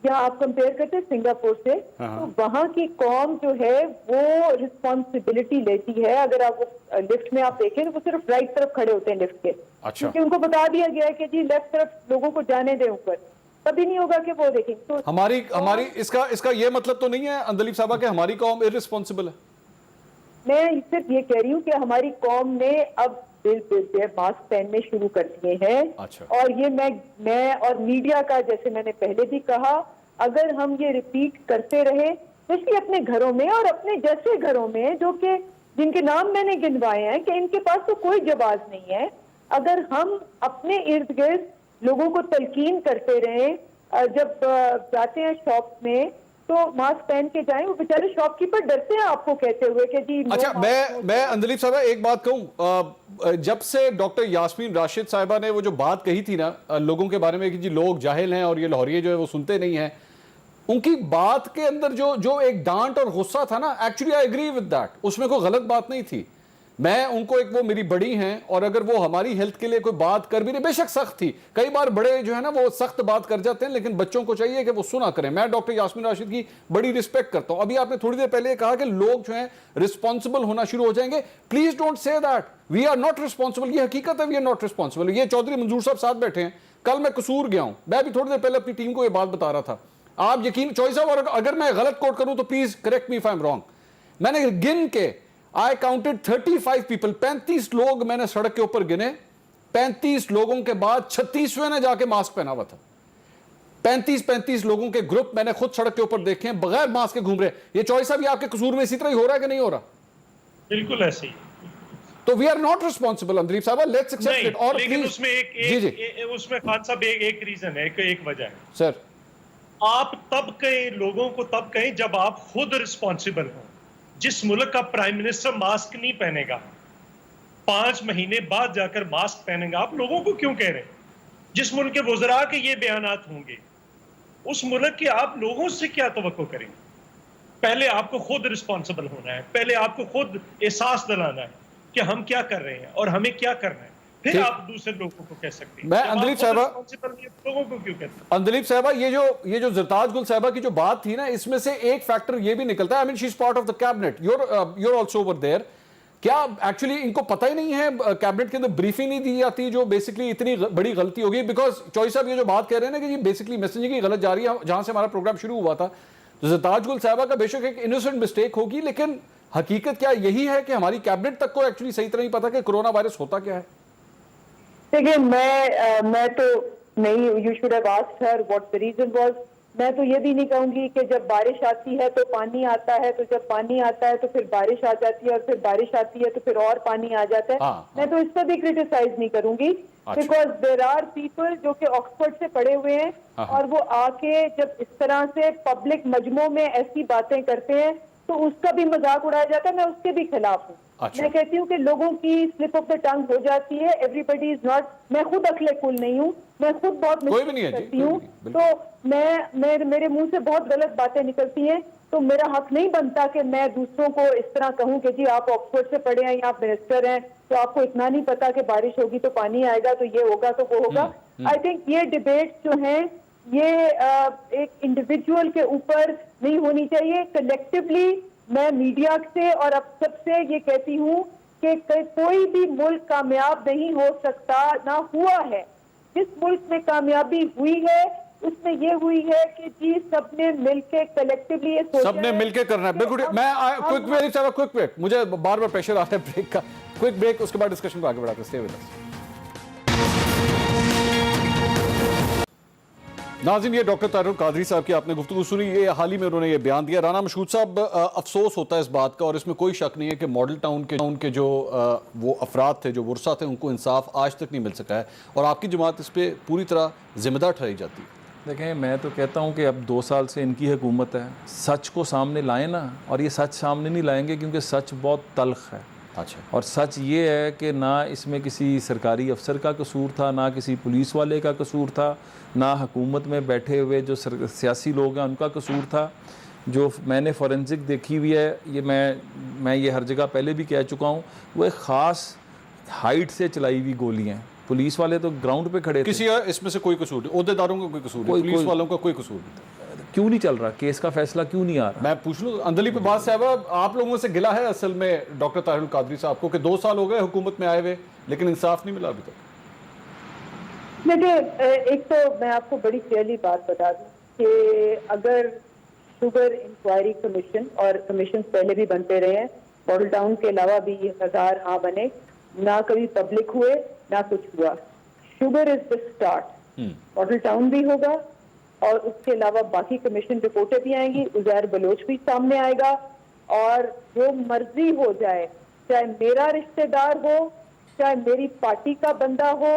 या आप कंपेयर करते हैं सिंगापुर से, तो वहां की कौम जो है वो रिस्पॉन्सिबिलिटी लेती है। अगर आप लिफ्ट में आप देखें तो वो सिर्फ राइट तरफ खड़े होते हैं लिफ्ट के, क्योंकि उनको बता दिया गया है कि जी लेफ्ट तरफ लोगों को जाने दें ऊपर। कभी नहीं होगा कि वो देखेंगे। तो हमारी इसका ये मतलब तो नहीं है अंदलीब साहबा कि हमारी कौम इररिस्पॉन्सिबल है? मैं सिर्फ ये कह रही हूँ कि हमारी कौम ने अब मास्क पहनने शुरू कर दिए हैं। अच्छा। और ये मैं और मीडिया का, जैसे मैंने पहले भी कहा, अगर हम ये रिपीट करते रहे, स्पेशली अपने घरों में और अपने जैसे घरों में जो कि जिनके नाम मैंने गिनवाए हैं कि इनके पास तो कोई जवाब नहीं है, अगर हम अपने इर्द गिर्द लोगों को तलकीन करते रहें, जब जाते हैं शॉप में तो मास्क पहन के जाएं, वो बेचारे शॉपकीपर डरते हैं आपको कहते हुए कि जी। अच्छा, मैं अंदलीब साहबा एक बात कहूं, जब से डॉक्टर यास्मीन राशिद साहिबा ने वो जो बात कही थी ना लोगों के बारे में कि जी लोग जाहिल हैं और ये लाहौरिये जो है वो सुनते नहीं हैं, उनकी बात के अंदर जो एक डांट और गुस्सा था ना, actually I agree with that, उसमें कोई गलत बात नहीं थी। मैं उनको एक, वो मेरी बड़ी हैं और अगर वो हमारी हेल्थ के लिए कोई बात कर भी नहीं, बेशक सख्त थी, कई बार बड़े जो है ना वो सख्त बात कर जाते हैं, लेकिन बच्चों को चाहिए कि वो सुना करें। मैं डॉक्टर यास्मीन राशिद की बड़ी रिस्पेक्ट करता हूं। अभी आपने थोड़ी देर पहले कहा कि लोग जो हैं रिस्पॉन्सिबल होना शुरू हो जाएंगे। Please don't say that, we are not responsible. ये हकीकत है, वी आर नॉट रिस्पॉन्सिबल। ये चौधरी मंजूर साहब साथ बैठे हैं, कल मैं कसूर गया हूं, मैं भी थोड़ी देर पहले अपनी टीम को ये बात बता रहा था। आप यकीन चौधरी साहब, और अगर मैं गलत कोट करूं तो please correct me if I am wrong, मैंने गिन के I counted 35 people, 35 लोग मैंने सड़क के ऊपर गिने। 35 लोगों के बाद 36वें ने जाके मास्क पहना हुआ था। 35 लोगों के ग्रुप मैंने खुद सड़क के ऊपर देखे हैं, बगैर मास्क के घूम रहे। ये चॉइस साहब, ये आपके कसूर में इसी तरह ही हो रहा है कि नहीं हो रहा? बिल्कुल ऐसे ही। तो we are not responsible Andleeb साहब, लेट्स एक्सेप्ट इट। और लेकिन उसमें उसमें खान साहब एक रीजन है, एक वजह है सर। आप तब कहें लोगों को, तब कहें जब आप खुद रिस्पॉन्सिबल हो। जिस मुल्क का प्राइम मिनिस्टर मास्क नहीं पहनेगा, 5 महीने बाद जाकर मास्क पहनेगा, आप लोगों को क्यों कह रहे हैं? जिस मुल्क के वज़रा के ये बयानात होंगे, उस मुल्क के आप लोगों से क्या तवक्को करेंगे? पहले आपको खुद रिस्पॉन्सिबल होना है, पहले आपको खुद एहसास दिलाना है कि हम क्या कर रहे हैं और हमें क्या करना है, फिर आप दूसरे लोगों को कह सकते हैं। मैं अंदलीब साहबा, लोगों को क्यों कहते हैं? अंदलीब साहबा, ये जो ज़रताज गुल साहबा की जो बात थी ना, इसमें से एक फैक्टर ये भी निकलता है, I mean she is part of the cabinet, you're also over there। क्या एक्चुअली इनको पता ही नहीं है, कैबिनेट के अंदर ब्रीफिंग नहीं दी जाती, जो बेसिकली इतनी बड़ी गलती होगी? बिकॉज चॉइस साहब ये जो बात कह रहे हैं ना कि ये बेसिकली मैसेजिंग की गलत जा रही है, जहां से हमारा प्रोग्राम शुरू हुआ था, तो ज़रताज गुल साहबा का बेशक एक इनोसेंट मिस्टेक होगी, लेकिन हकीकत क्या यही है कि हमारी कैबिनेट तक को एक्चुअली सही तरह नहीं पता कि कोरोना वायरस होता क्या है? देखिए, मैं तो नहीं, you should have asked her what the reason was. मैं तो ये भी नहीं कहूंगी कि जब बारिश आती है तो पानी आता है, तो जब पानी आता है तो फिर बारिश आ जाती है, और फिर बारिश आती है तो फिर और पानी आ जाता है। मैं तो इसका भी क्रिटिसाइज नहीं करूंगी, बिकॉज देयर आर पीपल जो कि ऑक्सफोर्ड से पढ़े हुए हैं, और वो आके जब इस तरह से पब्लिक मजमों में ऐसी बातें करते हैं तो उसका भी मजाक उड़ाया जाता है। मैं उसके भी खिलाफ हूँ। मैं कहती हूँ कि लोगों की स्लिप ऑफ द टंग हो जाती है। एवरीबडी इज नॉट, मैं खुद अक्ले कुल नहीं हूँ, मैं खुद बहुत मिस्टेक करती हूँ, तो मेरे मुंह से बहुत गलत बातें निकलती हैं, तो मेरा हक नहीं बनता कि मैं दूसरों को इस तरह कहूँ कि जी आप ऑक्सफोर्ड से पढ़े हैं या आप मिनिस्टर हैं तो आपको इतना नहीं पता कि बारिश होगी तो पानी आएगा, तो ये होगा तो वो होगा। आई थिंक ये डिबेट जो है ये एक इंडिविजुअल के ऊपर नहीं होनी चाहिए, कलेक्टिवली। मैं मीडिया से और अब सबसे ये कहती हूँ कि कोई भी मुल्क कामयाब नहीं हो सकता, ना हुआ है। जिस मुल्क में कामयाबी हुई है उसमें ये हुई है कि जी सबने मिलके कलेक्टिवली ये सोचा, सबने मिलके करना है। बिल्कुल। मैं क्विक ब्रेक, मुझे बार बार प्रेशर आ रहा है ब्रेक का। क्विक ब्रेक, उसके बाद डिस्कशन को आगे बढ़ाते हैं। Stay with us. नाज़रीन, ये डॉक्टर तारुल कादरी साहब की आपने गुफ्तगू सुनी, ये हाल ही में उन्होंने ये बयान दिया। राना मशहूद साहब, अफसोस होता है इस बात का, और इसमें कोई शक नहीं है कि मॉडल टाउन के जो वो अफराद थे, जो वर्सा थे, उनको इंसाफ आज तक नहीं मिल सका है, और आपकी जमात इस पर पूरी तरह जिम्मेदार ठहराई जाती है। देखें, मैं तो कहता हूँ कि अब 2 साल से इनकी हुकूमत है, सच को सामने लाएं ना, और ये सच सामने नहीं लाएंगे क्योंकि सच बहुत तल्ख है। अच्छा। और सच ये है कि ना इसमें किसी सरकारी अफसर का कसूर था, ना किसी पुलिस वाले का कसूर था, ना हुकूमत में बैठे हुए जो सियासी लोग हैं उनका कसूर था। जो मैंने फॉरेंसिक देखी हुई है, ये मैं ये हर जगह पहले भी कह चुका हूँ, वो एक ख़ास हाइट से चलाई हुई गोलियाँ हैं। पुलिस वाले तो ग्राउंड पे खड़े थे। किसी इसमें से कोई कसूर नहीं, ओहदेदारों का कोई कसूर नहीं, पुलिस वालों का कोई कसूर नहीं। क्यों नहीं चल रहा केस का फैसला, क्यों नहीं आ रहा? मैं पूछ लूँ अंदली पे बात साहब, आप लोगों से गिला है असल में डॉक्टर तारुल कादरी साहब को कि 2 साल हो गए हुकूमत में आए हुए, लेकिन इंसाफ नहीं मिला अभी तक? देखिए, एक तो मैं आपको बड़ी क्लियरली बात बता दूं कि अगर शुगर इंक्वायरी कमीशन, और कमीशन पहले भी बनते रहे हैं, मॉडल टाउन के अलावा भी 1000 हाँ बने, ना कभी पब्लिक हुए ना कुछ हुआ। Sugar is the start. Model town भी होगा और उसके अलावा बाकी कमीशन रिपोर्टें भी आएंगी, उजैर बलोच भी सामने आएगा, और जो मर्जी हो जाए, चाहे मेरा रिश्तेदार हो चाहे मेरी पार्टी का बंदा हो,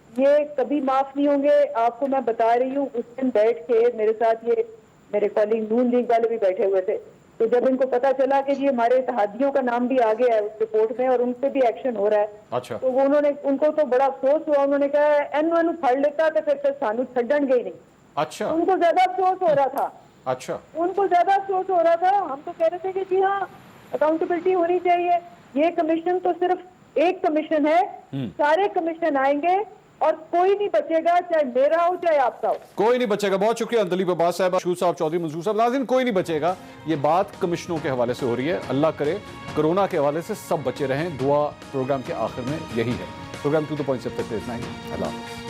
ये कभी माफ नहीं होंगे। आपको मैं बता रही हूँ, उस दिन बैठ के मेरे साथ ये मेरे कॉलीग नून लीग वाले भी बैठे हुए थे, तो जब इनको पता चला कि जी हमारे इत्तेहादियों का नाम भी आ गया है उस रिपोर्ट में और उन पे भी एक्शन हो रहा है, अच्छा, तो वो उनको तो बड़ा अफसोस हुआ। उन्होंने कहा एन फड़ लेता तो फिर सानू छड़न गई नहीं। अच्छा, उनको ज्यादा अफसोस हो रहा था। अच्छा, उनको ज्यादा अफसोस हो रहा था। हम तो कह रहे थे कि जी हाँ, अकाउंटेबिलिटी होनी चाहिए। ये कमीशन तो सिर्फ एक कमीशन है, सारे कमीशन आएंगे और कोई नहीं बचेगा, चाहे मेरा हो चाहे आपका हो, कोई नहीं बचेगा। बहुत शुक्रिया अंदलीब अब्बास साहब, शूर साहब, चौधरी मंसूर साहब। नाज़रीन, कोई नहीं बचेगा। ये बात कमिश्नरों के हवाले से हो रही है। अल्लाह करे कोरोना के हवाले से सब बचे रहें। दुआ प्रोग्राम के आखिर में यही है। प्रोग्राम 2 The Point से इतना ही। अल्लाह हाफ़िज़।